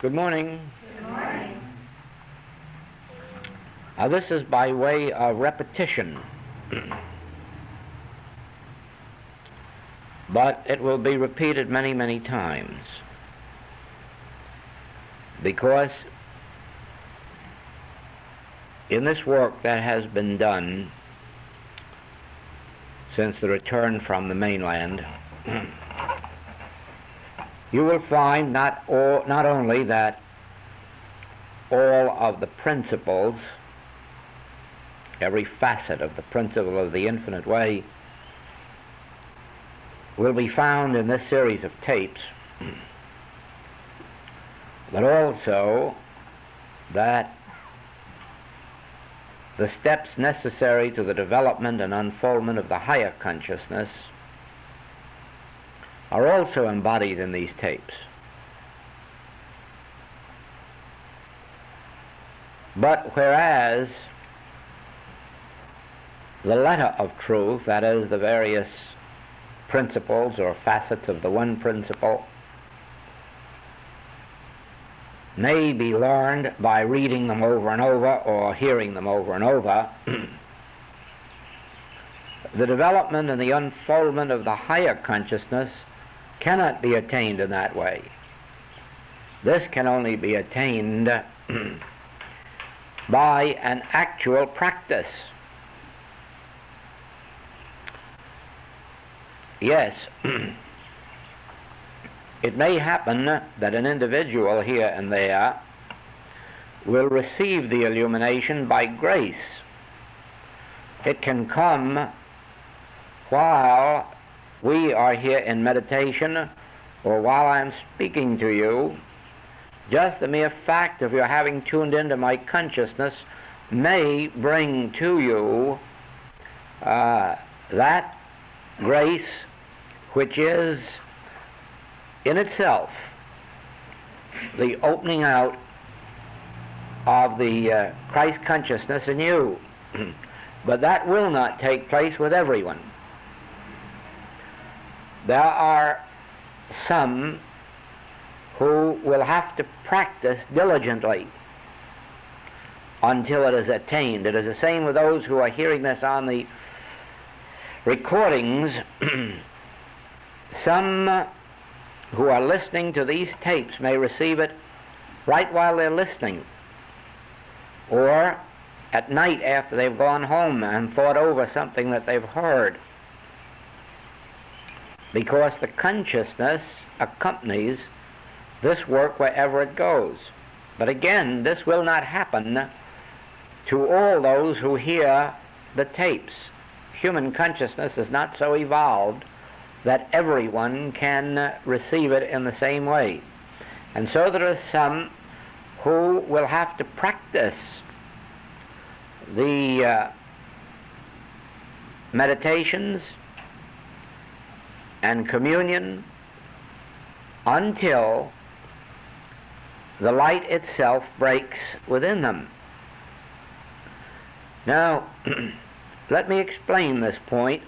Good morning. Good morning. This is by way of repetition, but it will be repeated many, many times, because in this work that has been done since the return from the mainland, you will find not only that all of the principles, every facet of the principle of the infinite way, will be found in this series of tapes, but also that the steps necessary to the development and unfoldment of the higher consciousness are also embodied in these tapes. But whereas the letter of truth, that is, the various principles or facets of the one principle, may be learned by reading them over and over or hearing them over and over, the development and the unfoldment of the higher consciousness cannot be attained in that way. This can only be attained by an actual practice. Yes, it may happen that an individual here and there will receive the illumination by grace. It can come while we are here in meditation, or while I'm speaking to you. Just the mere fact of your having tuned into my consciousness may bring to you that grace which is in itself the opening out of the Christ consciousness in you. But that will not take place with everyone. There are some who will have to practice diligently until it is attained. It is the same with those who are hearing this on the recordings. Some who are listening to these tapes may receive it right while they're listening, or at night after they've gone home and thought over something that they've heard, because the consciousness accompanies this work wherever it goes. But again, this will not happen to all those who hear the tapes. Human consciousness is not so evolved that everyone can receive it in the same way. And so there are some who will have to practice the meditations and communion until the light itself breaks within them. Now, let me explain this point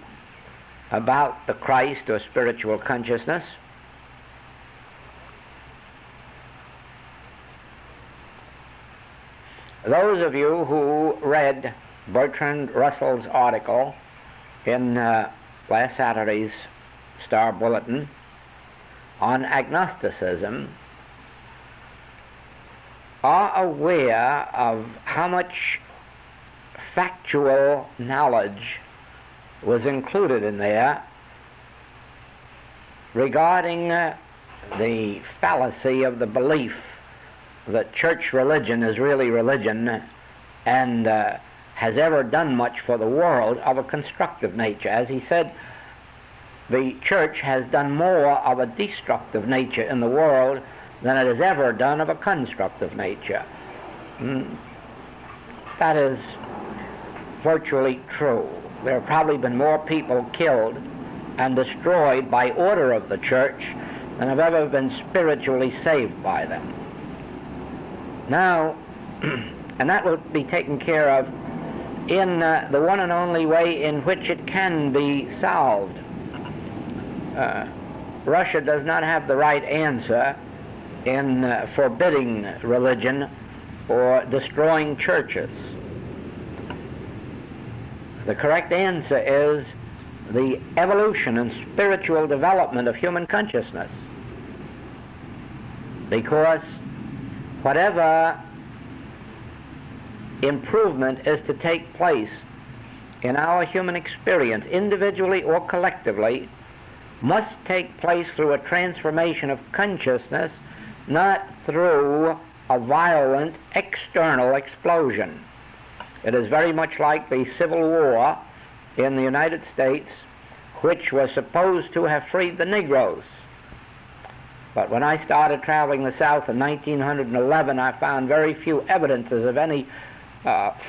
about the Christ or spiritual consciousness. Those of you who read Bertrand Russell's article in last Saturday's Star Bulletin on agnosticism are aware of how much factual knowledge was included in there regarding the fallacy of the belief that church religion is really religion and has ever done much for the world of a constructive nature. As he said, the church has done more of a destructive nature in the world than it has ever done of a constructive nature. That is virtually true. There have probably been more people killed and destroyed by order of the church than have ever been spiritually saved by them. Now, and that will be taken care of in the one and only way in which it can be solved. Russia does not have the right answer in forbidding religion or destroying churches. The correct answer is the evolution and spiritual development of human consciousness. Because whatever improvement is to take place in our human experience, individually or collectively, must take place through a transformation of consciousness, not through a violent external explosion. It is very much like the Civil War in the United States, which was supposed to have freed the Negroes. But when I started traveling the South in 1911, I found very few evidences of any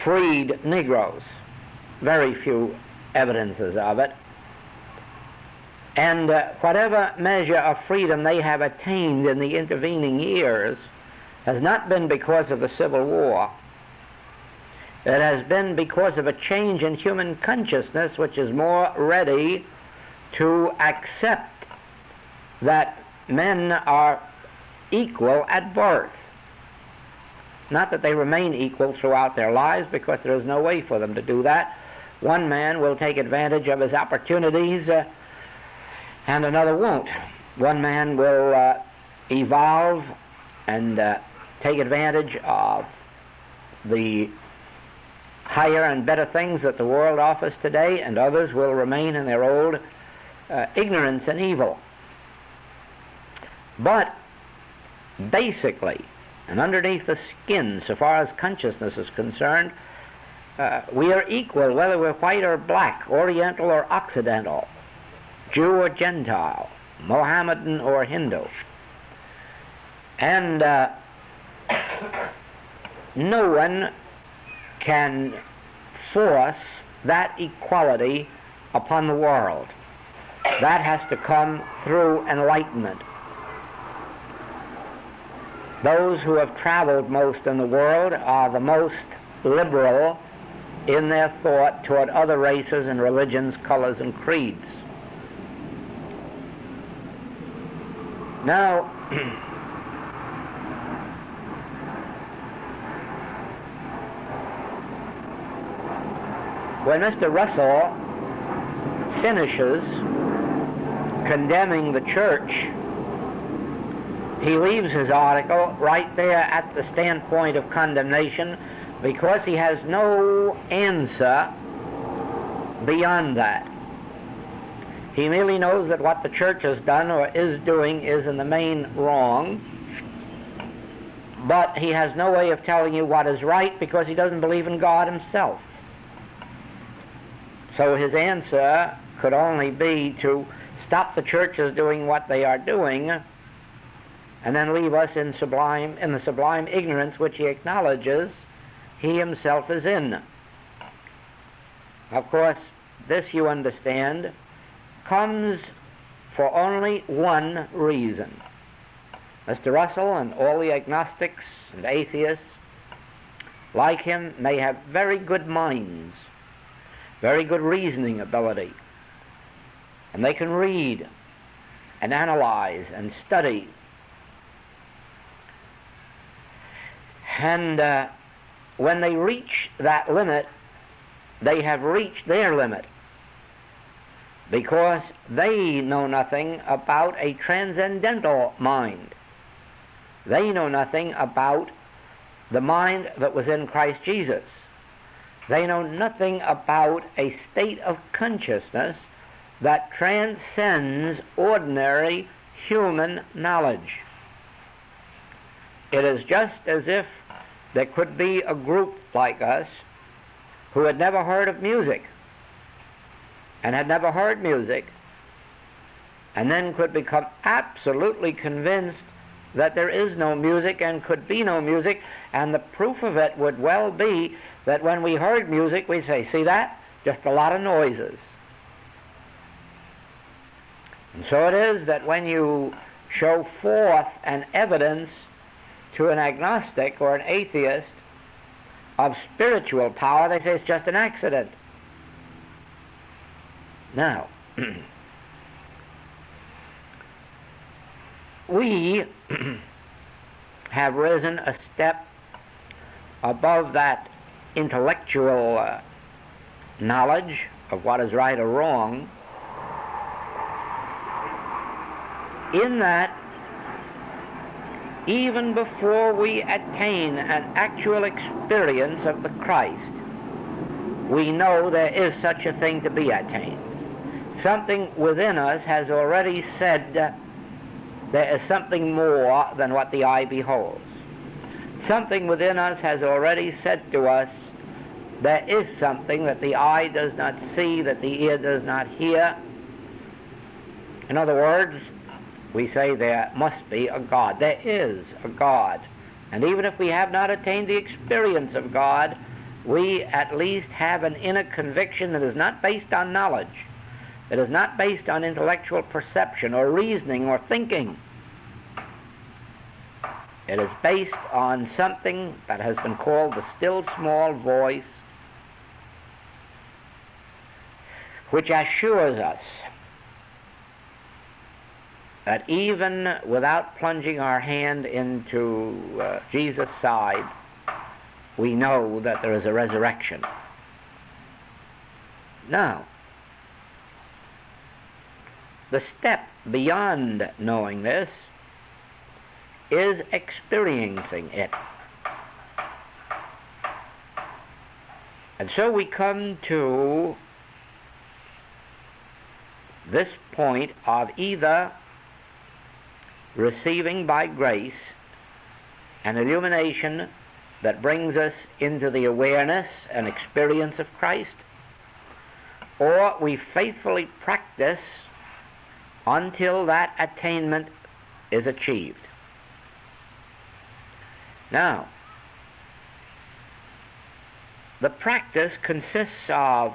freed Negroes. Very few evidences of it. And whatever measure of freedom they have attained in the intervening years has not been because of the Civil War. It has been because of a change in human consciousness which is more ready to accept that men are equal at birth. Not that they remain equal throughout their lives, because there is no way for them to do that. One man will take advantage of his opportunities and another won't. One man will evolve and take advantage of the higher and better things that the world offers today, and others will remain in their old ignorance and evil. But basically, and underneath the skin, so far as consciousness is concerned, we are equal, whether we're white or black, Oriental or Occidental, Jew or Gentile, Mohammedan or Hindu. And no one can force that equality upon the world. That has to come through enlightenment. Those who have traveled most in the world are the most liberal in their thought toward other races and religions, colors, and creeds. Now, when Mr. Russell finishes condemning the church, he leaves his article right there at the standpoint of condemnation, because he has no answer beyond that. He merely knows that what the church has done or is doing is in the main wrong, but he has no way of telling you what is right, because he doesn't believe in God himself. So his answer could only be to stop the churches doing what they are doing, and then leave us in the sublime ignorance which he acknowledges he himself is in. Of course, this, you understand, comes for only one reason. Mr. Russell and all the agnostics and atheists like him may have very good minds, very good reasoning ability, and they can read and analyze and study. And when they reach that limit, they have reached their limit, because they know nothing about a transcendental mind. They know nothing about the mind that was in Christ Jesus. They know nothing about a state of consciousness that transcends ordinary human knowledge. It is just as if there could be a group like us who had never heard of music, and had never heard music, and then could become absolutely convinced that there is no music and could be no music, and the proof of it would well be that when we heard music, we'd say, see that? Just a lot of noises. And so it is that when you show forth an evidence to an agnostic or an atheist of spiritual power, they say it's just an accident. Now, we have risen a step above that intellectual knowledge of what is right or wrong, in that even before we attain an actual experience of the Christ, we know there is such a thing to be attained. Something within us has already said there is something more than what the eye beholds. Something within us has already said to us there is something that the eye does not see, that the ear does not hear. In other words, we say there must be a God. There is a God. And even if we have not attained the experience of God, we at least have an inner conviction that is not based on knowledge, that is not based on intellectual perception or reasoning or thinking. It is based on something that has been called the still small voice, which assures us that even without plunging our hand into Jesus' side, we know that there is a resurrection. Now, the step beyond knowing this is experiencing it. And so we come to this point of either receiving by grace an illumination that brings us into the awareness and experience of Christ, or we faithfully practice until that attainment is achieved. Now, the practice consists of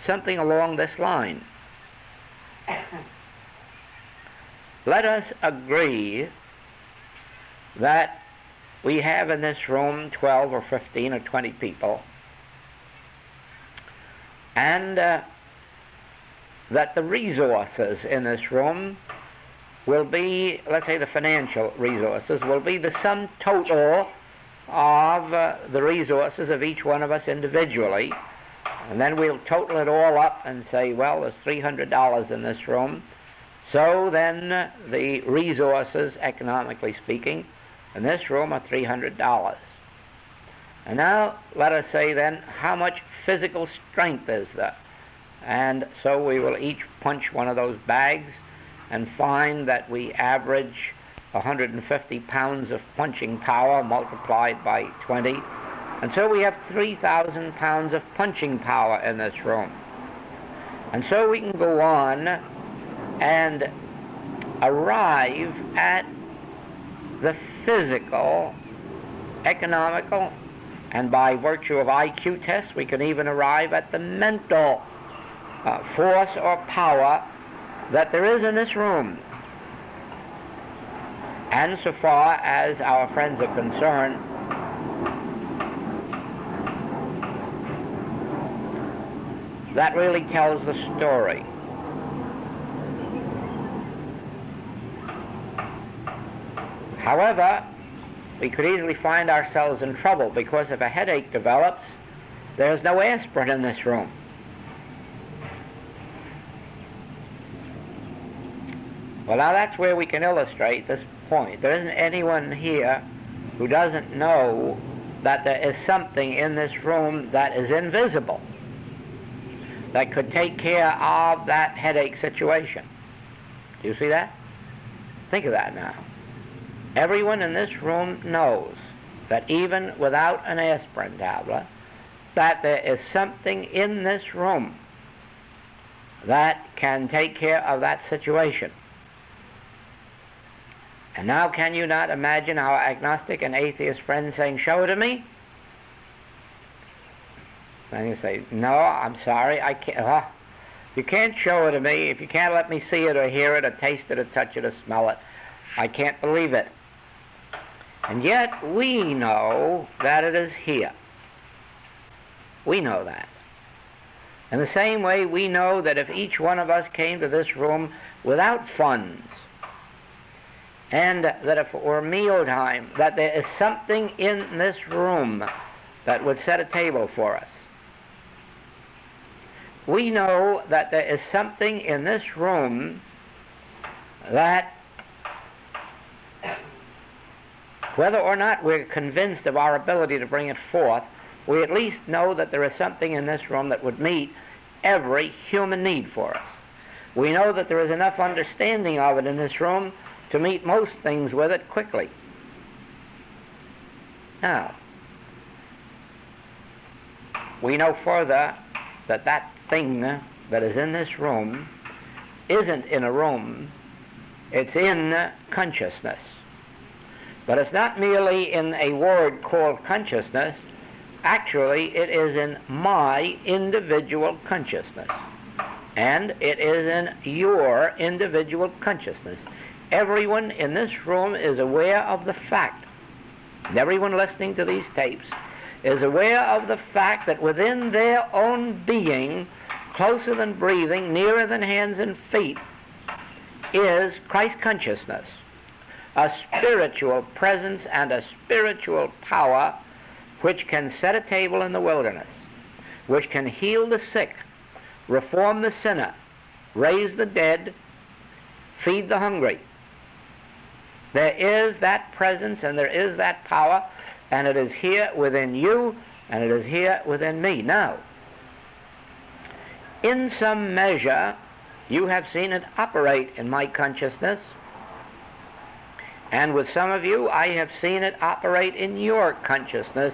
something along this line. Let us agree that we have in this room 12 or 15 or 20 people, and that the resources in this room will be, let's say the financial resources, will be the sum total of the resources of each one of us individually. And then we'll total it all up and say, well, there's $300 in this room. So then the resources, economically speaking, in this room are $300. And now let us say then, how much physical strength is there? And so we will each punch one of those bags and find that we average 150 pounds of punching power multiplied by 20. And so we have 3,000 pounds of punching power in this room. And so we can go on and arrive at the physical, economical, and by virtue of IQ tests, we can even arrive at the mental force or power that there is in this room. And so far as our friends are concerned, that really tells the story. However, we could easily find ourselves in trouble, because if a headache develops, there's no aspirin in this room. Well, now that's where we can illustrate this point. There isn't anyone here who doesn't know that there is something in this room that is invisible, that could take care of that headache situation. Do you see that? Think of that now. Everyone in this room knows that even without an aspirin tablet, that there is something in this room that can take care of that situation. And now can you not imagine our agnostic and atheist friends saying, "Show it to me"? And you say, "No, I'm sorry, I can't." You can't show it to me if you can't let me see it or hear it or taste it or touch it or smell it. I can't believe it. And yet we know that it is here. We know that. In the same way, we know that if each one of us came to this room without funds, and that if it were mealtime, that there is something in this room that would set a table for us. We know that there is something in this room that, whether or not we're convinced of our ability to bring it forth, we at least know that there is something in this room that would meet every human need for us. We know that there is enough understanding of it in this room to meet most things with it quickly. Now, we know further that that thing that is in this room isn't in a room, it's in consciousness. But it's not merely in a word called consciousness. Actually, it is in my individual consciousness. And it is in your individual consciousness. Everyone in this room is aware of the fact, and everyone listening to these tapes is aware of the fact that within their own being, closer than breathing, nearer than hands and feet, is Christ consciousness, a spiritual presence and a spiritual power which can set a table in the wilderness, which can heal the sick, reform the sinner, raise the dead, feed the hungry. There is that presence and there is that power, and it is here within you and it is here within me. Now, in some measure, you have seen it operate in my consciousness, and with some of you, I have seen it operate in your consciousness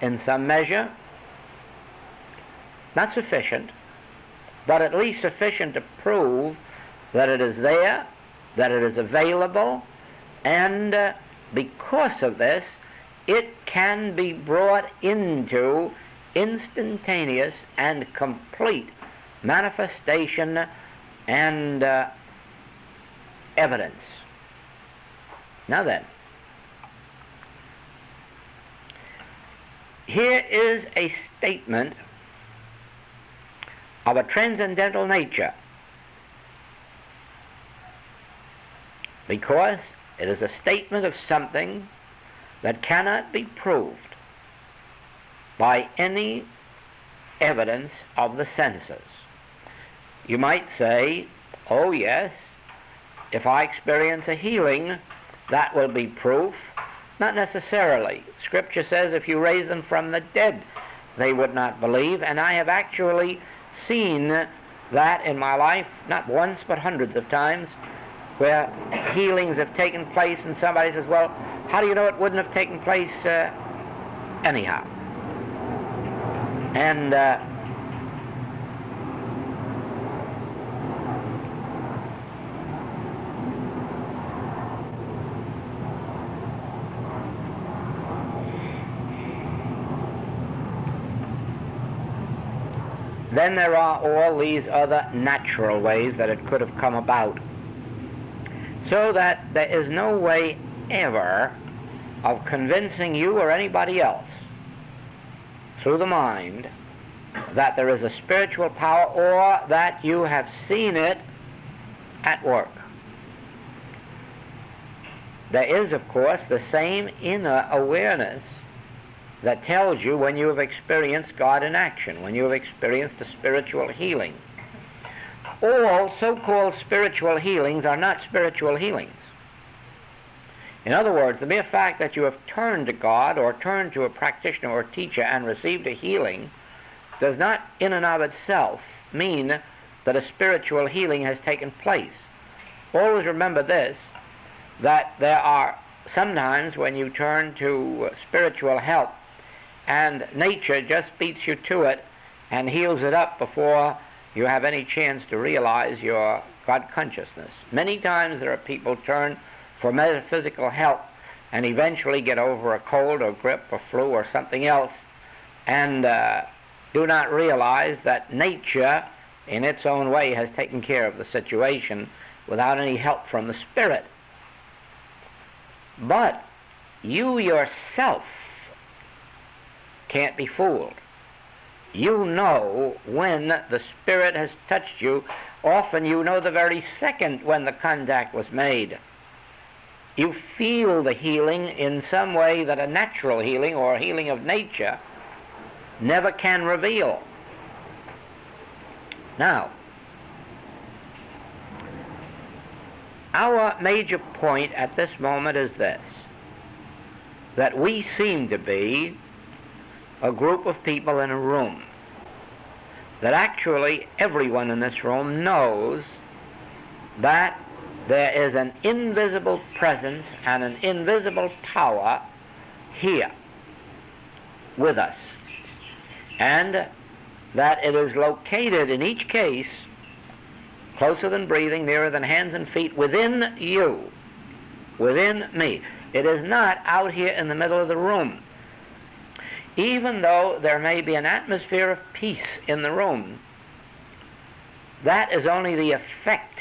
in some measure. Not sufficient, but at least sufficient to prove that it is there, that it is available, and because of this, it can be brought into instantaneous and complete manifestation and evidence. Now then, here is a statement of a transcendental nature, because it is a statement of something that cannot be proved by any evidence of the senses. You might say, oh yes, if I experience a healing, that will be proof. Not necessarily. Scripture says if you raise them from the dead, they would not believe, and I have actually seen that in my life, not once but hundreds of times, where healings have taken place and somebody says, well, how do you know it wouldn't have taken place anyhow? And then there are all these other natural ways that it could have come about. So that there is no way ever of convincing you or anybody else through the mind that there is a spiritual power or that you have seen it at work. There is, of course, the same inner awareness that tells you when you have experienced God in action, when you have experienced a spiritual healing. All so-called spiritual healings are not spiritual healings. In other words, the mere fact that you have turned to God or turned to a practitioner or teacher and received a healing does not in and of itself mean that a spiritual healing has taken place. Always remember this, that there are sometimes when you turn to spiritual help and nature just beats you to it and heals it up before you have any chance to realize your God consciousness. Many times there are people turn for metaphysical help and eventually get over a cold or grip or flu or something else and do not realize that nature in its own way has taken care of the situation without any help from the Spirit. But you yourself can't be fooled. You know when the Spirit has touched you. Often you know the very second when the contact was made. You feel the healing in some way that a natural healing or a healing of nature never can reveal. Now, our major point at this moment is this, that we seem to be a group of people in a room, that actually everyone in this room knows that there is an invisible presence and an invisible power here with us, and that it is located in each case closer than breathing, nearer than hands and feet, within you, within me. It is not out here in the middle of the room. Even though there may be an atmosphere of peace in the room, that is only the effect.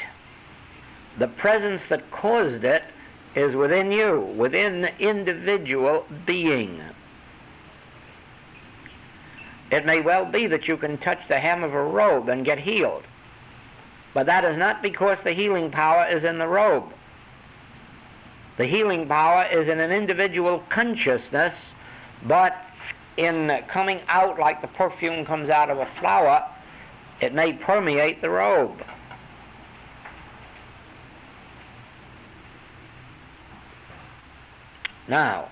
The presence that caused it is within you, within the individual being. It may well be that you can touch the hem of a robe and get healed, but that is not because the healing power is in the robe. The healing power is in an individual consciousness, but in coming out like the perfume comes out of a flower, it may permeate the robe. Now,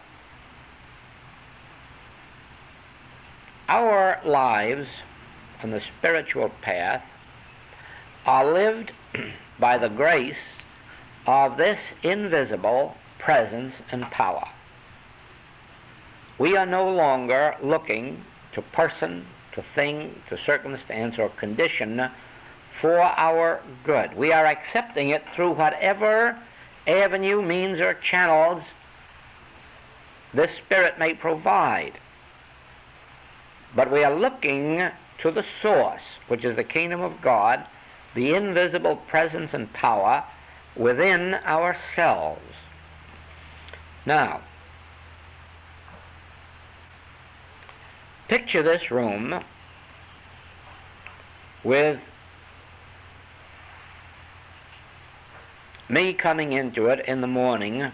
our lives on the spiritual path are lived by the grace of this invisible presence and power. We are no longer looking to person, to thing, to circumstance, or condition for our good. We are accepting it through whatever avenue, means, or channels this Spirit may provide. But we are looking to the source, which is the kingdom of God, the invisible presence and power within ourselves. Now, picture this room with me coming into it in the morning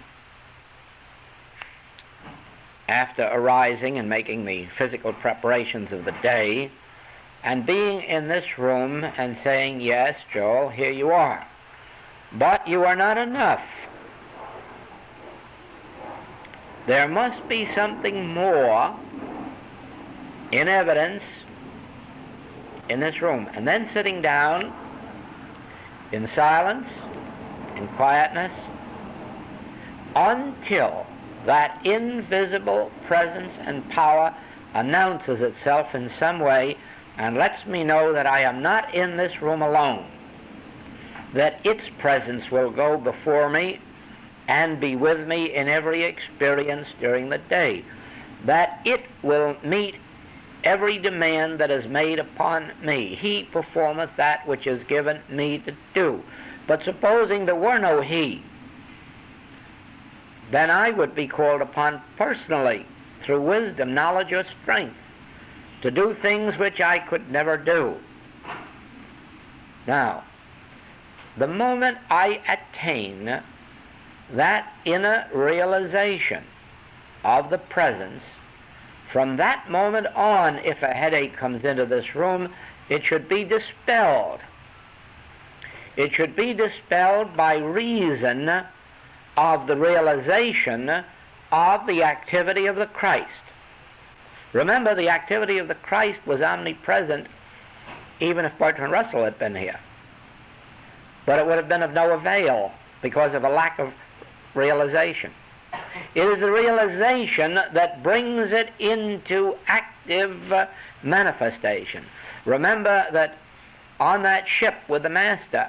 after arising and making the physical preparations of the day, and being in this room and saying, yes, Joel, here you are. But you are not enough. There must be something more in evidence in this room. And then sitting down in silence, in quietness, until that invisible presence and power announces itself in some way and lets me know that I am not in this room alone, that its presence will go before me and be with me in every experience during the day, that it will meet every demand that is made upon me. He performeth that which is given me to do. But supposing there were no He, then I would be called upon personally, through wisdom, knowledge, or strength, to do things which I could never do. Now, the moment I attain that inner realization of the presence, from that moment on, if a headache comes into this room, it should be dispelled. It should be dispelled by reason of the realization of the activity of the Christ. Remember, the activity of the Christ was omnipresent even if Bertrand Russell had been here. But it would have been of no avail because of a lack of realization. It is the realization that brings it into active manifestation. Remember that on that ship with the Master,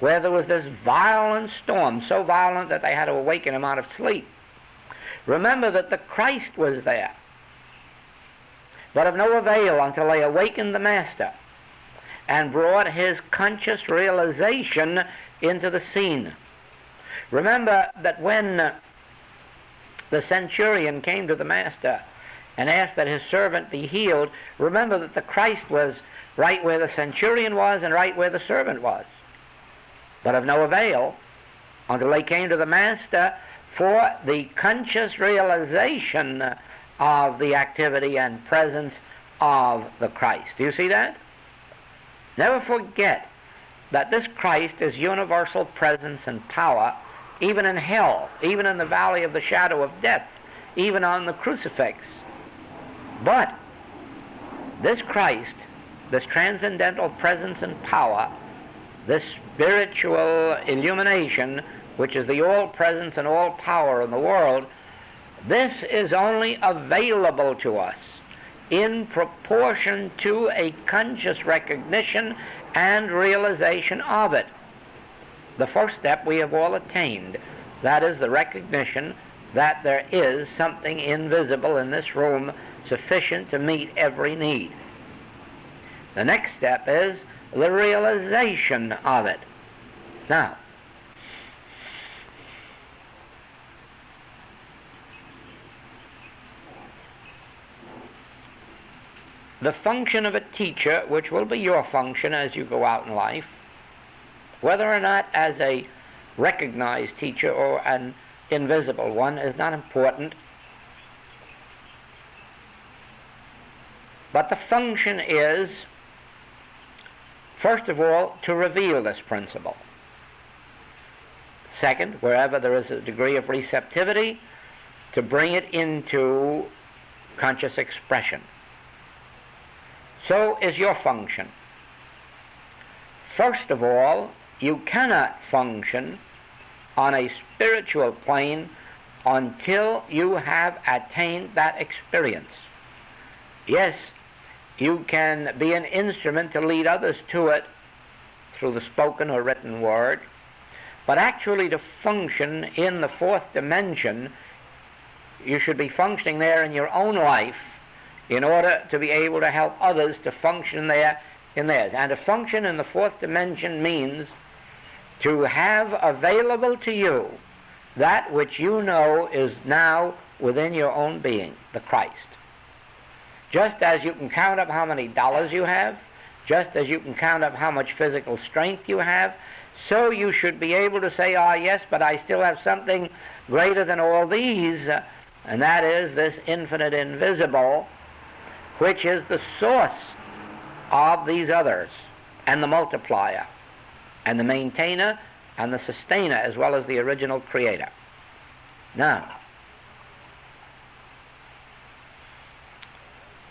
where there was this violent storm, so violent that they had to awaken him out of sleep, remember that the Christ was there, but of no avail until they awakened the Master and brought his conscious realization into the scene. Remember that when the centurion came to the Master and asked that his servant be healed, remember that the Christ was right where the centurion was and right where the servant was, but of no avail until they came to the Master for the conscious realization of the activity and presence of the Christ. Do you see that? Never forget that this Christ is universal presence and power, even in hell, even in the valley of the shadow of death, even on the crucifix. But this Christ, this transcendental presence and power, this spiritual illumination, which is the all-presence and all-power in the world, this is only available to us in proportion to a conscious recognition and realization of it. The first step we have all attained. That is the recognition that there is something invisible in this room sufficient to meet every need. The next step is the realization of it. Now, the function of a teacher, which will be your function as you go out in life, whether or not as a recognized teacher or an invisible one, is not important. But the function is, first of all, to reveal this principle. Second, wherever there is a degree of receptivity, to bring it into conscious expression. So is your function. First of all, you cannot function on a spiritual plane until you have attained that experience. Yes, you can be an instrument to lead others to it through the spoken or written word, but actually to function in the fourth dimension, you should be functioning there in your own life in order to be able to help others to function there in theirs. And to function in the fourth dimension means to have available to you that which you know is now within your own being, the Christ. Just as you can count up how many dollars you have, just as you can count up how much physical strength you have, so you should be able to say, ah, yes, but I still have something greater than all these, and that is this infinite invisible, which is the source of these others, and the multiplier, and the maintainer, and the sustainer, as well as the original creator. Now,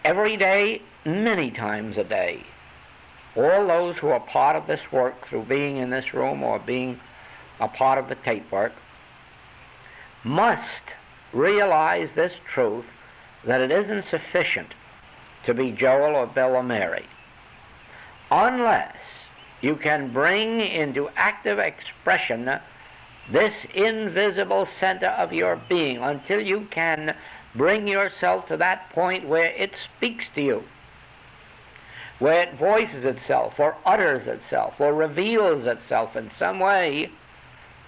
every day, many times a day, all those who are part of this work through being in this room or being a part of the tape work must realize this truth, that it isn't sufficient to be Joel or Bill or Mary, unless you can bring into active expression this invisible center of your being, until you can bring yourself to that point where it speaks to you, where it voices itself or utters itself or reveals itself in some way.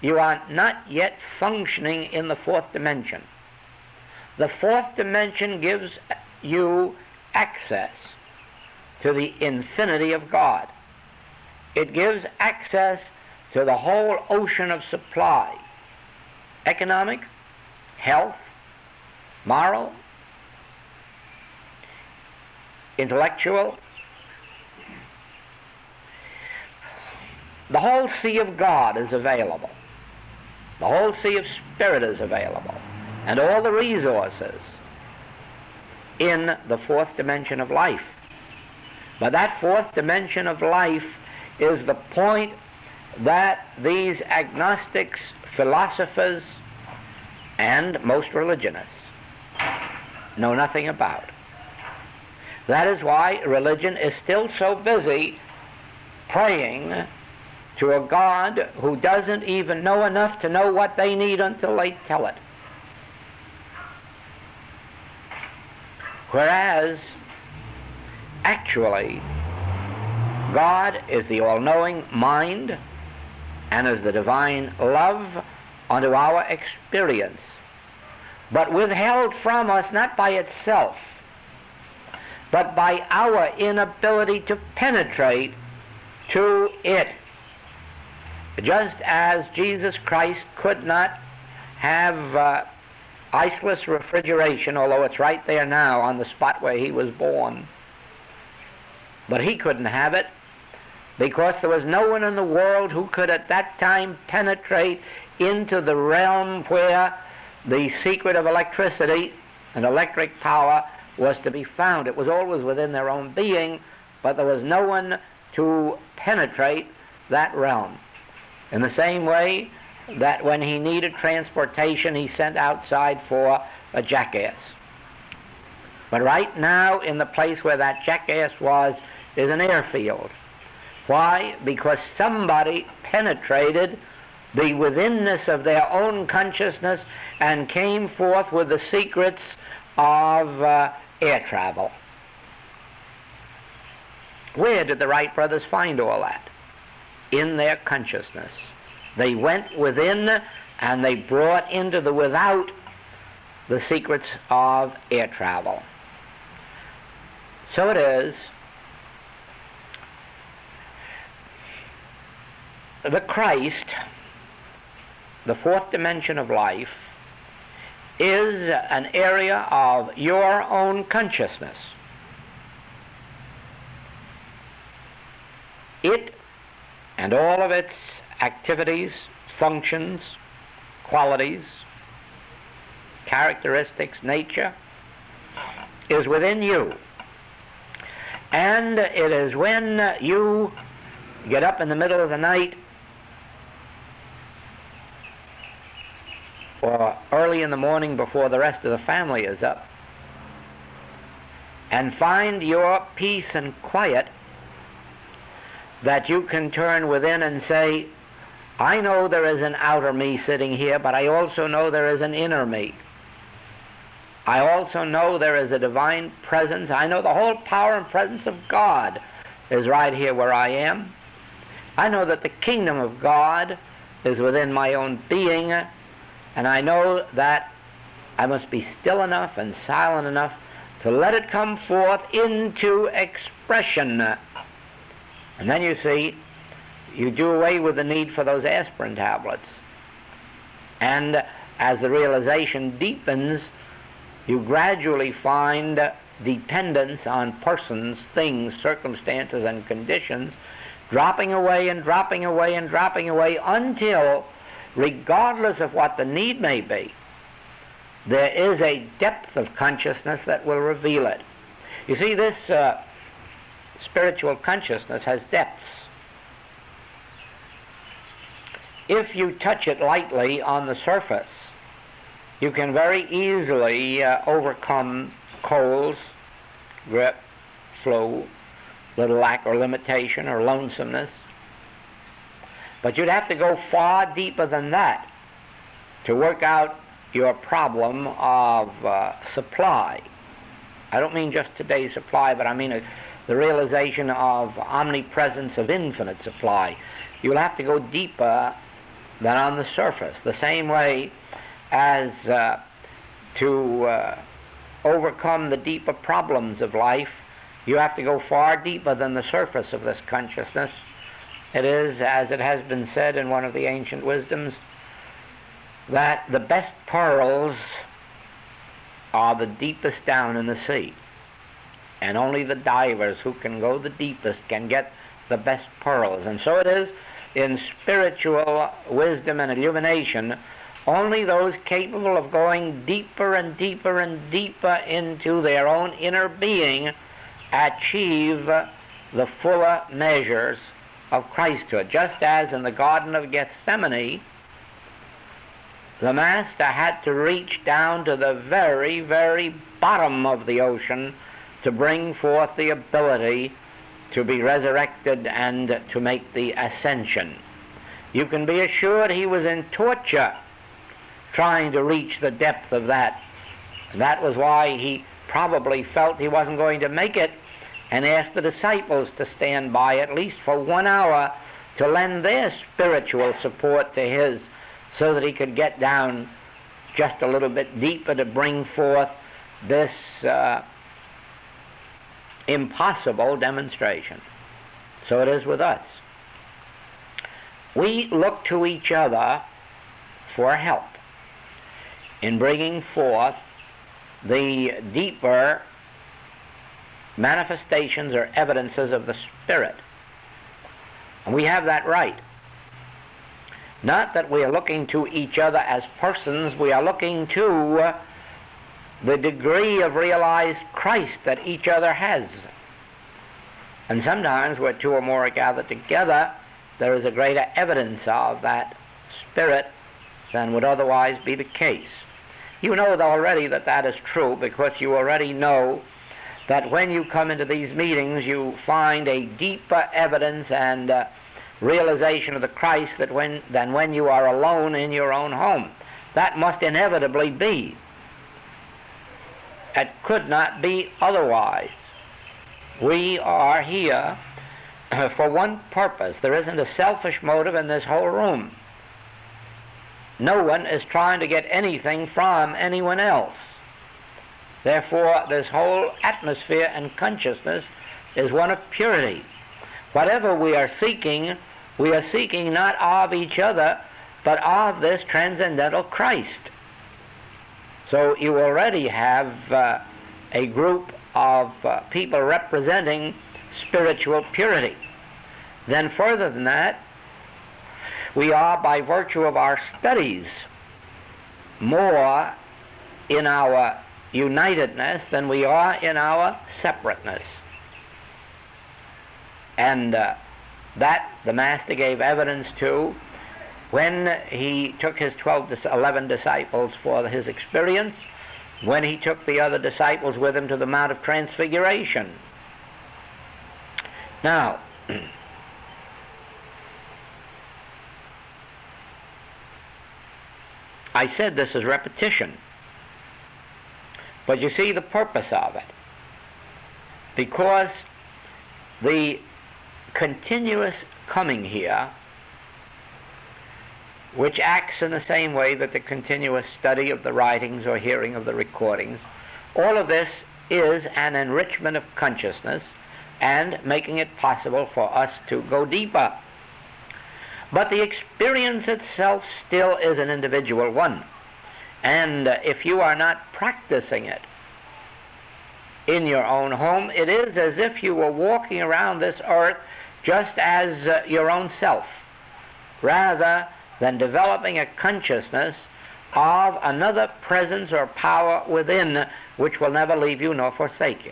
You are not yet functioning in the fourth dimension. The fourth dimension gives you access to the infinity of God. It gives access to the whole ocean of supply, economic, health, moral, intellectual. The whole sea of God is available. The whole sea of spirit is available, and all the resources in the fourth dimension of life. But that fourth dimension of life is the point that these agnostics, philosophers, and most religionists know nothing about. That is why religion is still so busy praying to a God who doesn't even know enough to know what they need until they tell it. Whereas, actually, God is the all-knowing mind and is the divine love unto our experience, but withheld from us not by itself, but by our inability to penetrate to it. Just as Jesus Christ could not have iceless refrigeration, although it's right there now on the spot where he was born, but he couldn't have it because there was no one in the world who could at that time penetrate into the realm where the secret of electricity and electric power was to be found. It was always within their own being, but there was no one to penetrate that realm. In the same way that when he needed transportation, he sent outside for a jackass. But right now, in the place where that jackass was, is an airfield. Why? Because somebody penetrated the withinness of their own consciousness and came forth with the secrets of air travel. Where did the Wright brothers find all that? In their consciousness. They went within and they brought into the without the secrets of air travel. So it is, the Christ, the fourth dimension of life, is an area of your own consciousness. It and all of its activities, functions, qualities, characteristics, nature, is within you. And it is when you get up in the middle of the night or early in the morning before the rest of the family is up and find your peace and quiet, that you can turn within and say, I know there is an outer me sitting here, but I also know there is an inner me. I also know there is a divine presence. I know the whole power and presence of God is right here where I am. I know that the kingdom of God is within my own being, and I know that I must be still enough and silent enough to let it come forth into expression. And then you see, you do away with the need for those aspirin tablets. And as the realization deepens, you gradually find dependence on persons, things, circumstances, and conditions dropping away and dropping away and dropping away until, regardless of what the need may be, there is a depth of consciousness that will reveal it. You see, this spiritual consciousness has depths. If you touch it lightly on the surface, you can very easily overcome colds, grip, flu, little lack or limitation or lonesomeness. But you'd have to go far deeper than that to work out your problem of supply. I don't mean just today's supply, but I mean the realization of omnipresence of infinite supply. You'll have to go deeper than on the surface, the same way as to overcome the deeper problems of life, you have to go far deeper than the surface of this consciousness. It is, as it has been said in one of the ancient wisdoms, that the best pearls are the deepest down in the sea. And only the divers who can go the deepest can get the best pearls. And so it is in spiritual wisdom and illumination. Only those capable of going deeper and deeper and deeper into their own inner being achieve the fuller measures of Christhood. Just as in the Garden of Gethsemane, the Master had to reach down to the very, very bottom of the ocean to bring forth the ability to be resurrected and to make the ascension. You can be assured he was in torture trying to reach the depth of that. And that was why he probably felt he wasn't going to make it and asked the disciples to stand by at least for 1 hour to lend their spiritual support to his, so that he could get down just a little bit deeper to bring forth this impossible demonstration. So it is with us. we look to each other for help in bringing forth the deeper manifestations or evidences of the Spirit. And we have that right. Not that we are looking to each other as persons, we are looking to the degree of realized Christ that each other has. And sometimes where two or more are gathered together, there is a greater evidence of that Spirit than would otherwise be the case. You know already that that is true, because you already know that when you come into these meetings you find a deeper evidence and realization of the Christ than when you are alone in your own home. That must inevitably be. It could not be otherwise. We are here for one purpose. There isn't a selfish motive in this whole room. No one is trying to get anything from anyone else. Therefore, this whole atmosphere and consciousness is one of purity. Whatever we are seeking not of each other, but of this transcendental Christ. So you already have a group of people representing spiritual purity. Then further than that, we are, by virtue of our studies, more in our unitedness than we are in our separateness. And that the Master gave evidence to when he took his 11 disciples for his experience, when he took the other disciples with him to the Mount of Transfiguration. Now, I said this is repetition, but you see the purpose of it, because the continuous coming here, which acts in the same way that the continuous study of the writings or hearing of the recordings, all of this is an enrichment of consciousness and making it possible for us to go deeper. But the experience itself still is an individual one. And if you are not practicing it in your own home, it is as if you were walking around this earth just as your own self, rather than developing a consciousness of another presence or power within which will never leave you nor forsake you.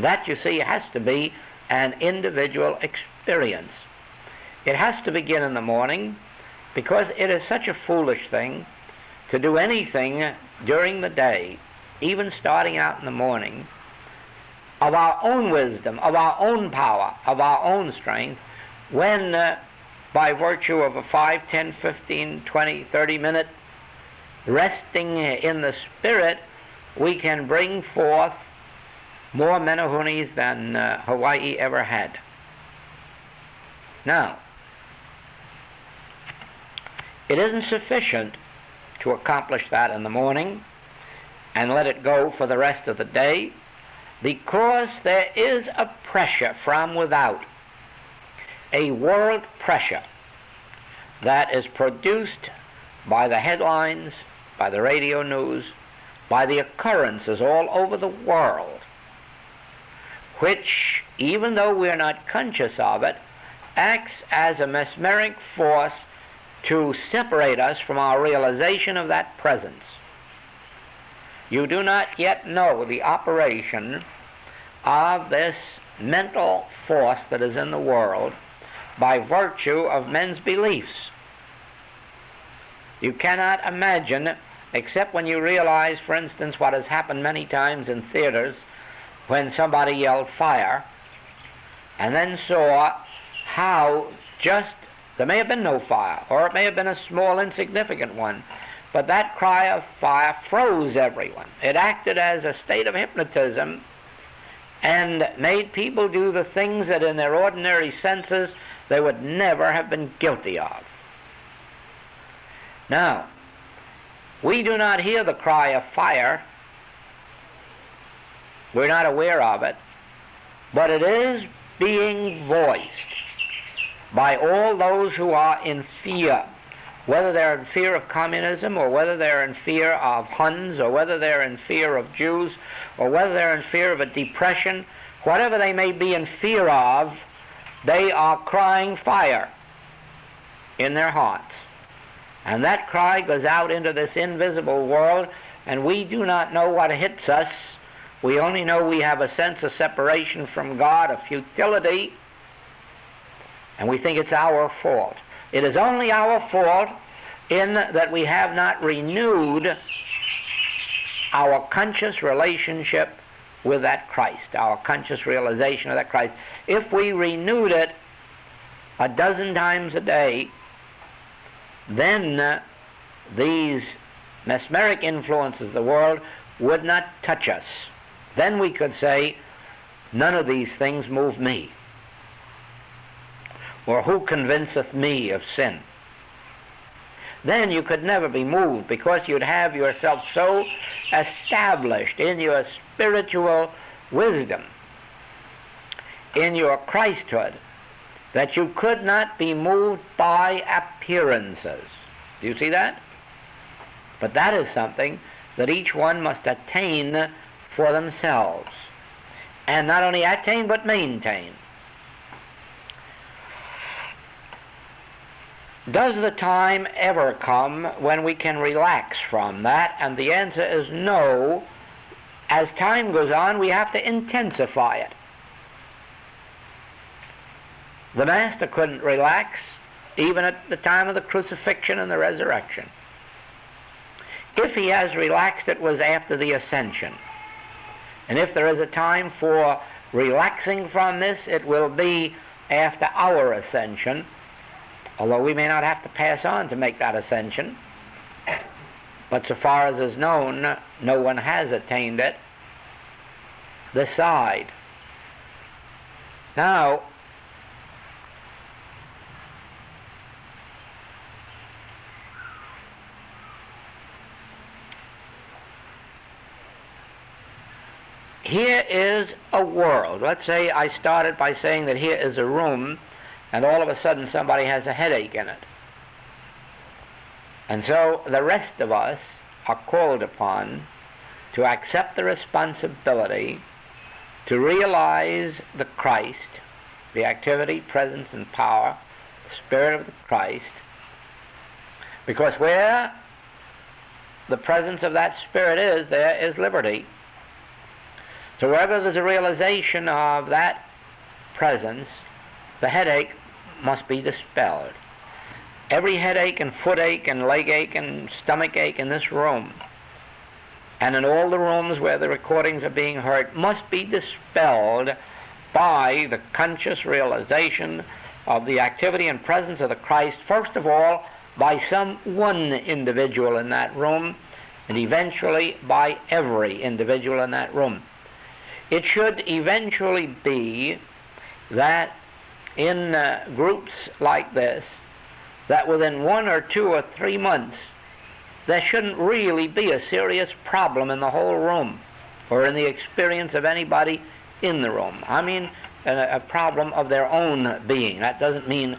That, you see, has to be an individual experience. It has to begin in the morning, because it is such a foolish thing to do anything during the day, even starting out in the morning, of our own wisdom, of our own power, of our own strength, when by virtue of a 5, 10, 15, 20, 30-minute resting in the Spirit, we can bring forth more menahunis than Hawaii ever had. Now, it isn't sufficient to accomplish that in the morning and let it go for the rest of the day, because there is a pressure from without, a world pressure that is produced by the headlines, by the radio news, by the occurrences all over the world, which, even though we are not conscious of it, acts as a mesmeric force to separate us from our realization of that presence. You do not yet know the operation of this mental force that is in the world by virtue of men's beliefs. You cannot imagine, except when you realize, for instance, what has happened many times in theaters when somebody yelled fire, and then saw how just there may have been no fire, or it may have been a small, insignificant one, but that cry of fire froze everyone. It acted as a state of hypnotism and made people do the things that in their ordinary senses they would never have been guilty of. Now, we do not hear the cry of fire. We're not aware of it, but it is being voiced by all those who are in fear, whether they're in fear of communism, or whether they're in fear of Huns, or whether they're in fear of Jews, or whether they're in fear of a depression, whatever they may be in fear of, they are crying fire in their hearts. And that cry goes out into this invisible world, and we do not know what hits us. We only know we have a sense of separation from God, of futility, and we think it's our fault. It is only our fault in that we have not renewed our conscious relationship with that Christ, our conscious realization of that Christ. If we renewed it a dozen times a day, then these mesmeric influences of the world would not touch us. Then we could say, none of these things move me. Or who convinceth me of sin? Then you could never be moved, because you'd have yourself so established in your spiritual wisdom, in your Christhood, that you could not be moved by appearances. Do you see that? But that is something that each one must attain for themselves. And not only attain, but maintain. Does the time ever come when we can relax from that? And the answer is no. As time goes on, we have to intensify it. The Master couldn't relax even at the time of the crucifixion and the resurrection. If he has relaxed, it was after the ascension. And if there is a time for relaxing from this, it will be after our ascension, although we may not have to pass on to make that ascension. But so far as is known, no one has attained it this side. Now, here is a world. Let's say I started by saying that here is a room, and all of a sudden somebody has a headache in it. And so the rest of us are called upon to accept the responsibility to realize the Christ, the activity, presence, and power, the Spirit of the Christ, because where the presence of that Spirit is, there is liberty. So wherever there's a realization of that presence, the headache must be dispelled. Every headache and footache and leg ache and stomach ache in this room, and in all the rooms where the recordings are being heard, must be dispelled by the conscious realization of the activity and presence of the Christ, first of all by some one individual in that room, and eventually by every individual in that room. It should eventually be that in groups like this, that within 1 or 2 or 3 months, there shouldn't really be a serious problem in the whole room or in the experience of anybody in the room. I mean, a problem of their own being. That doesn't mean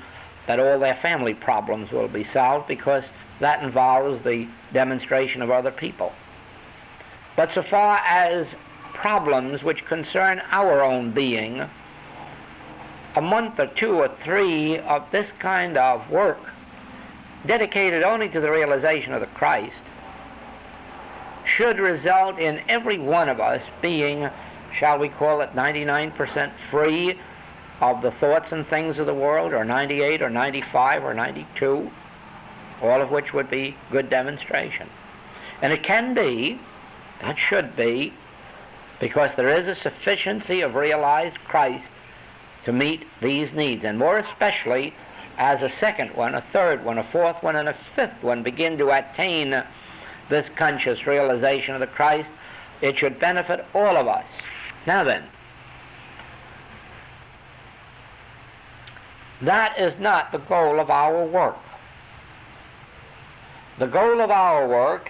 that all their family problems will be solved, because that involves the demonstration of other people. But so far as problems which concern our own being, a month or 2 or 3 of this kind of work, dedicated only to the realization of the Christ, should result in every one of us being, shall we call it, 99% free of the thoughts and things of the world, or 98 or 95 or 92, all of which would be good demonstration. And it can be, that should be, because there is a sufficiency of realized Christ to meet these needs, and more especially as a second one, a third one, a fourth one, and a fifth one begin to attain this conscious realization of the Christ, it should benefit all of us. Now then, that is not the goal of our work. The goal of our work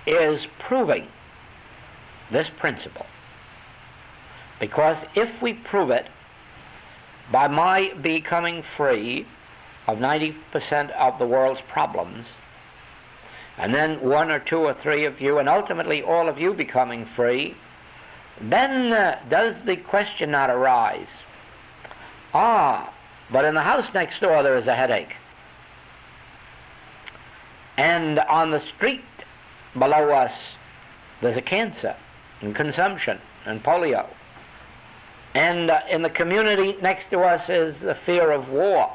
is proving this principle. Because if we prove it, by my becoming free of 90% of the world's problems, and then one or two or three of you, and ultimately all of you becoming free, then does the question not arise, but in the house next door there is a headache, and on the street below us there's a cancer and consumption and polio, and in the community next to us is the fear of war,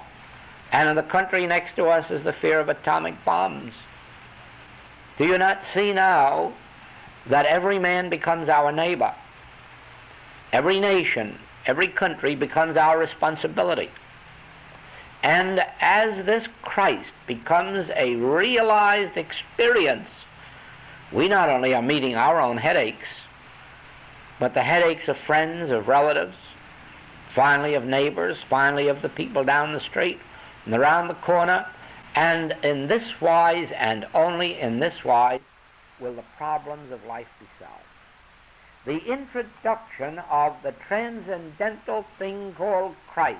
and in the country next to us is the fear of atomic bombs. Do you not see now that every man becomes our neighbor? Every nation, every country becomes our responsibility. And as this Christ becomes a realized experience, we not only are meeting our own headaches, but the headaches of friends, of relatives, finally of neighbors, finally of the people down the street and around the corner. And in this wise, and only in this wise, will the problems of life be solved. The introduction of the transcendental thing called Christ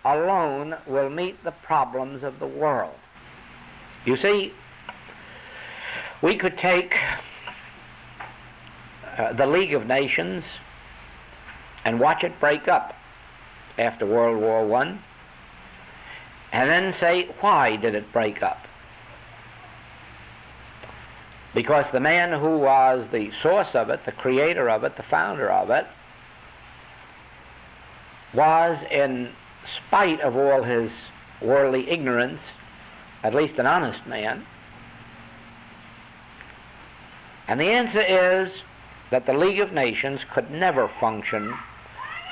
alone will meet the problems of the world. You see, we could take the League of Nations and watch it break up after World War I, and then say, why did it break up? Because the man who was the source of it, the creator of it, the founder of it, was, in spite of all his worldly ignorance, at least an honest man. And the answer is that the League of Nations could never function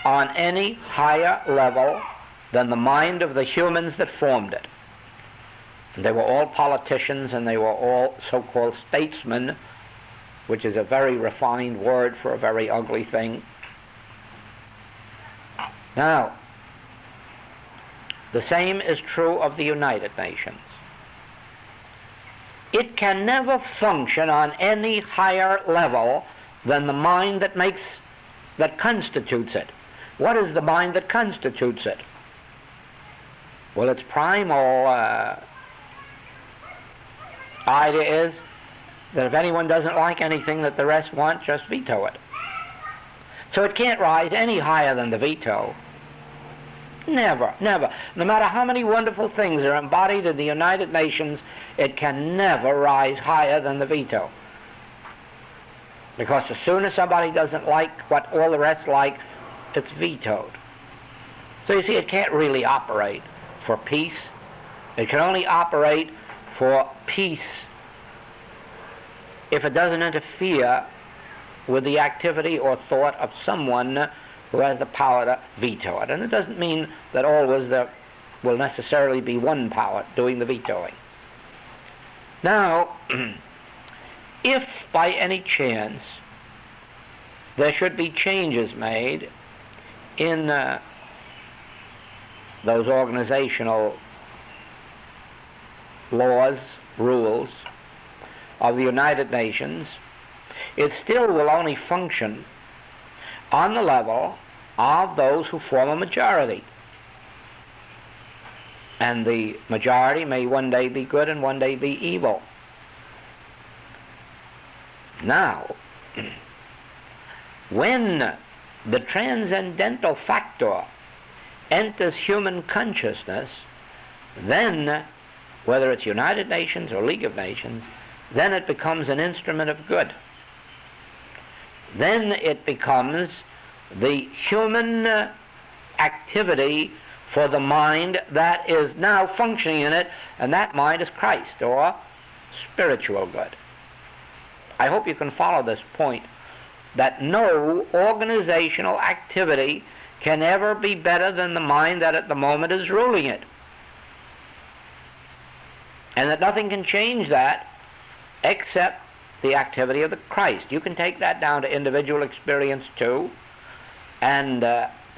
on any higher level than the mind of the humans that formed it. And they were all politicians, and they were all so-called statesmen, which is a very refined word for a very ugly thing. Now, the same is true of the United Nations. It can never function on any higher level than the mind that constitutes it. What is the mind that constitutes it? Well, its primal idea is that if anyone doesn't like anything that the rest want, just veto it. So it can't rise any higher than the veto. Never, never. No matter how many wonderful things are embodied in the United Nations, it can never rise higher than the veto. Because as soon as somebody doesn't like what all the rest like, it's vetoed. So you see, it can't really operate for peace. It can only operate for peace if it doesn't interfere with the activity or thought of someone who has the power to veto it. And it doesn't mean that always there will necessarily be one power doing the vetoing. Now, if by any chance there should be changes made in those organizational laws, rules of the United Nations, it still will only function on the level of those who form a majority. And the majority may one day be good and one day be evil. Now, when the transcendental factor enters human consciousness, then, whether it's United Nations or League of Nations, then it becomes an instrument of good. Then it becomes the human activity for the mind that is now functioning in it, and that mind is Christ, or spiritual good. I hope you can follow this point, that no organizational activity can ever be better than the mind that at the moment is ruling it. And that nothing can change that except the activity of the Christ. You can take that down to individual experience too, and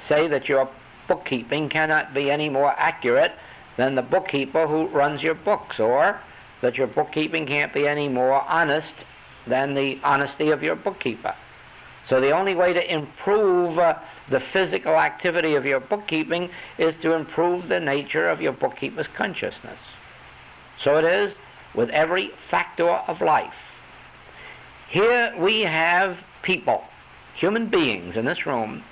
say that your bookkeeping cannot be any more accurate than the bookkeeper who runs your books, or that your bookkeeping can't be any more honest than the honesty of your bookkeeper. So the only way to improve the physical activity of your bookkeeping is to improve the nature of your bookkeeper's consciousness. So it is with every factor of life. Here we have people, human beings in this room,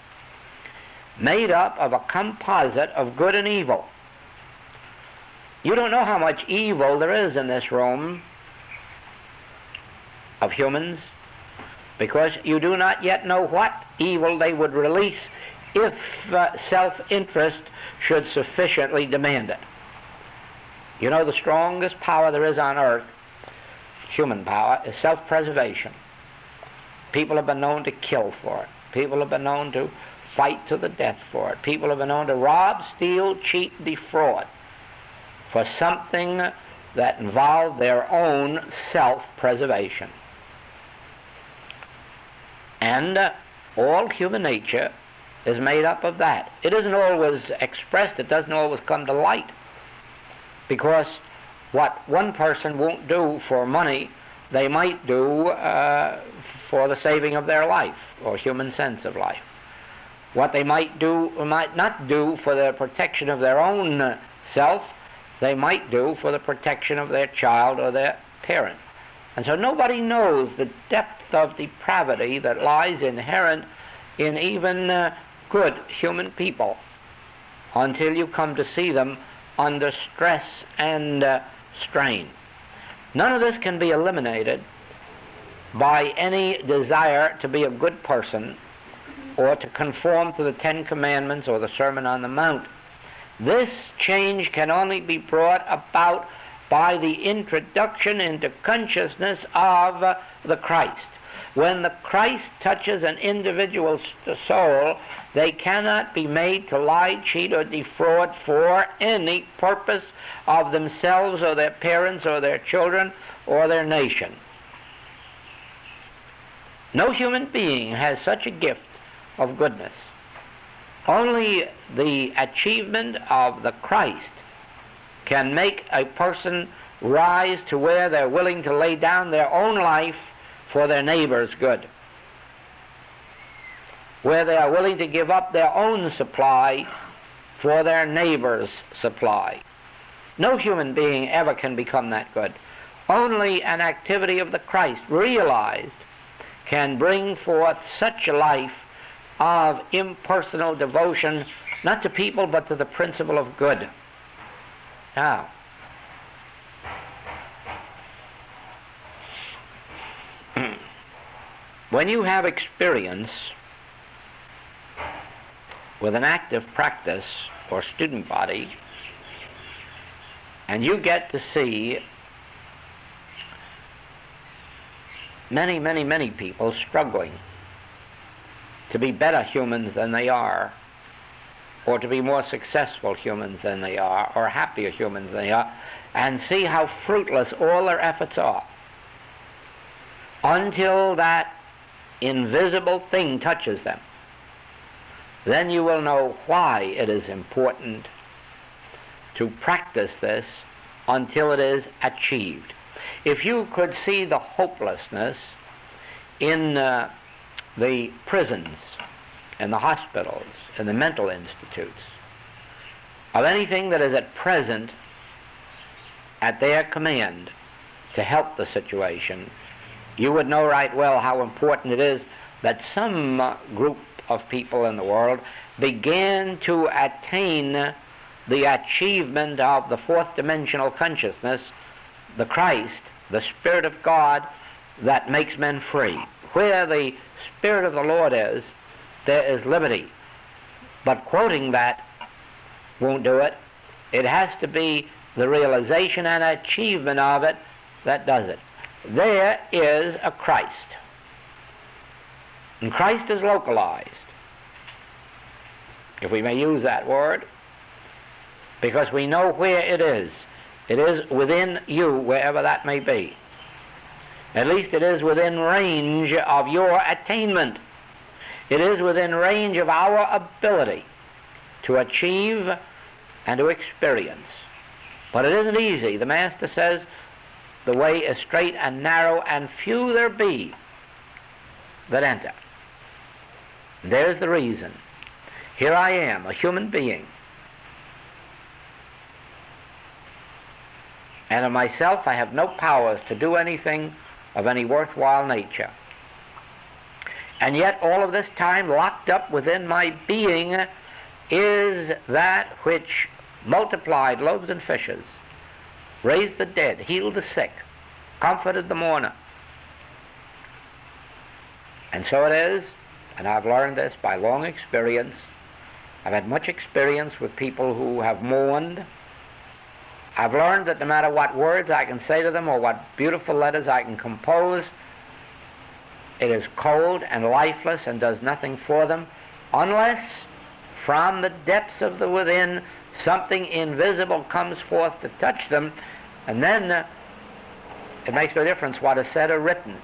made up of a composite of good and evil. You don't know how much evil there is in this room of humans, because you do not yet know what evil they would release if self-interest should sufficiently demand it. You know, the strongest power there is on earth, human power, is self-preservation. People have been known to kill for it. People have been known to fight to the death for it. People have been known to rob, steal, cheat, defraud for something that involved their own self-preservation. And all human nature is made up of that. It isn't always expressed, it doesn't always come to light, because what one person won't do for money, they might do for the saving of their life, or human sense of life. What they might do or might not do for the protection of their own self, they might do for the protection of their child or their parent. And so nobody knows the depth of depravity that lies inherent in even good human people until you come to see them under stress and strain. None of this can be eliminated by any desire to be a good person or to conform to the Ten Commandments or the Sermon on the Mount. This change can only be brought about by the introduction into consciousness of the Christ. When the Christ touches an individual's soul, they cannot be made to lie, cheat, or defraud for any purpose of themselves or their parents or their children or their nation. No human being has such a gift of goodness. Only the achievement of the Christ can make a person rise to where they're willing to lay down their own life for their neighbor's good, where they are willing to give up their own supply for their neighbor's supply. No human being ever can become that good. Only an activity of the Christ realized can bring forth such a life of impersonal devotion, not to people but to the principle of good. Now, when you have experience with an active practice or student body, and you get to see many people struggling to be better humans than they are, or to be more successful humans than they are, or happier humans than they are, and see how fruitless all their efforts are, until that invisible thing touches them, then you will know why it is important to practice this until it is achieved. If you could see the hopelessness in the prisons, in the hospitals, in the mental institutes, of anything that is at present at their command to help the situation, you would know right well how important it is that some group of people in the world began to attain the achievement of the fourth dimensional consciousness, the Christ, the Spirit of God that makes men free. Where the Spirit of the Lord is, there is liberty. But quoting that won't do it. It has to be the realization and achievement of it that does it. There is a Christ. And Christ is localized, if we may use that word, because we know where it is. It is within you, wherever that may be. At least it is within range of your attainment. It is within range of our ability to achieve and to experience. But it isn't easy. The Master says the way is straight and narrow, and few there be that enter. There's the reason. Here I am, a human being, and of myself I have no powers to do anything of any worthwhile nature. And yet all of this time, locked up within my being, is that which multiplied loaves and fishes, raised the dead, healed the sick, comforted the mourner. And so it is, and I've learned this by long experience. I've had much experience with people who have mourned. I've learned that no matter what words I can say to them or what beautiful letters I can compose, it is cold and lifeless and does nothing for them unless from the depths of the within something invisible comes forth to touch them, and then it makes no difference what is said or written.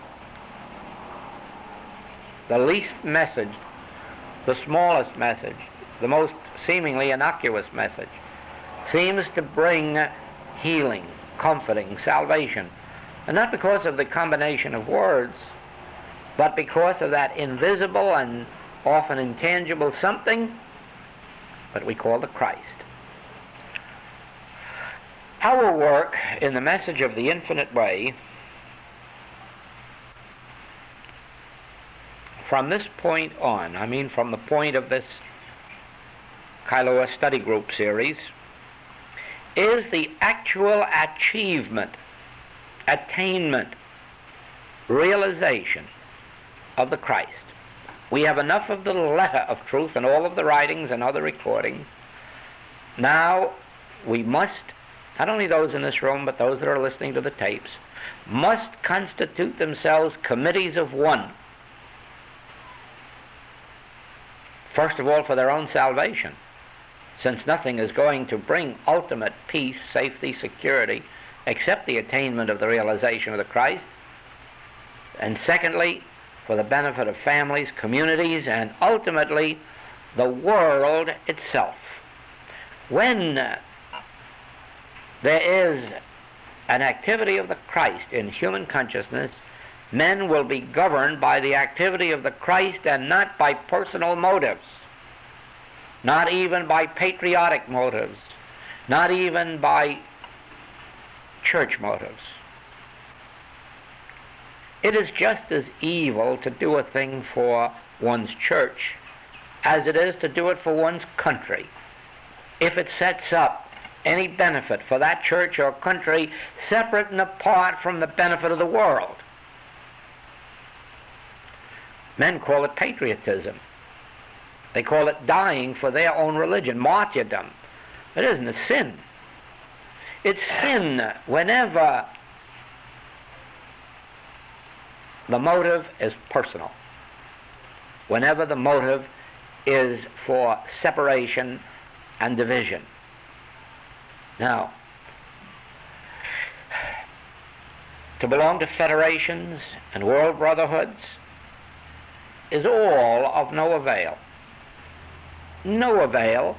The least message, the smallest message, the most seemingly innocuous message seems to bring healing, comforting, salvation. And not because of the combination of words, but because of that invisible and often intangible something that we call the Christ. Our work in the message of the infinite way, from this point on, I mean from the point of this Kailua Study Group series, is the actual achievement, attainment, realization of the Christ. We have enough of the letter of truth in all of the writings and other recordings. Now we must, not only those in this room, but those that are listening to the tapes, must constitute themselves committees of one. First of all, for their own salvation, since nothing is going to bring ultimate peace, safety, security, except the attainment of the realization of the Christ. And secondly, for the benefit of families, communities, and ultimately the world itself. When there is an activity of the Christ in human consciousness, men will be governed by the activity of the Christ and not by personal motives, not even by patriotic motives, not even by church motives. It is just as evil to do a thing for one's church as it is to do it for one's country, if it sets up any benefit for that church or country separate and apart from the benefit of the world. Men call it patriotism. They call it dying for their own religion, martyrdom. It isn't a sin. It's sin whenever the motive is personal, whenever the motive is for separation and division. Now, to belong to federations and world brotherhoods is all of no avail. No avail,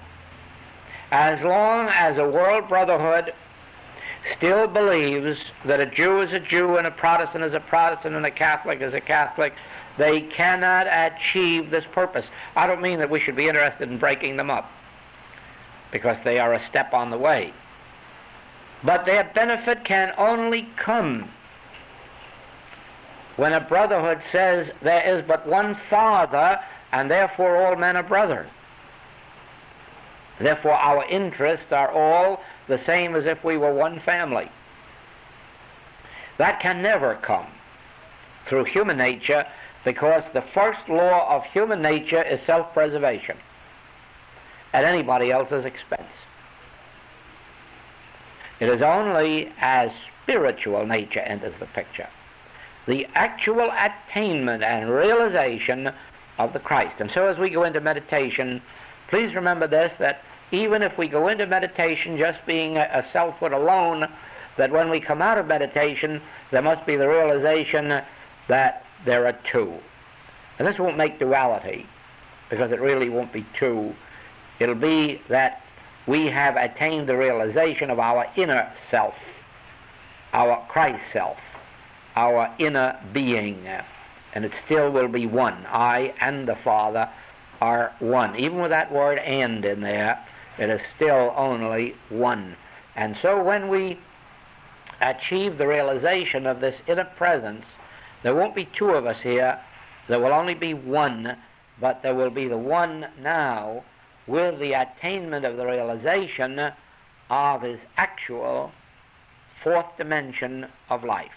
as long as a world brotherhood still believes that a Jew is a Jew and a Protestant is a Protestant and a Catholic is a Catholic. They cannot achieve this purpose. I don't mean that we should be interested in breaking them up, because they are a step on the way. But their benefit can only come when a brotherhood says there is but one Father and therefore all men are brothers. Therefore our interests are all the same as if we were one family. That can never come through human nature, because the first law of human nature is self-preservation at anybody else's expense. It is only as spiritual nature enters the picture, the actual attainment and realization of the Christ. And so as we go into meditation, please remember this, that even if we go into meditation just being a selfhood alone, that when we come out of meditation, there must be the realization that there are two. And this won't make duality, because it really won't be two. It'll be that we have attained the realization of our inner self, our Christ self, our inner being, and it still will be one. I and the Father are one. Even with that word "and" in there, it is still only one. And so when we achieve the realization of this inner presence, there won't be two of us here, there will only be one, but there will be the one now with the attainment of the realization of his actual fourth dimension of life.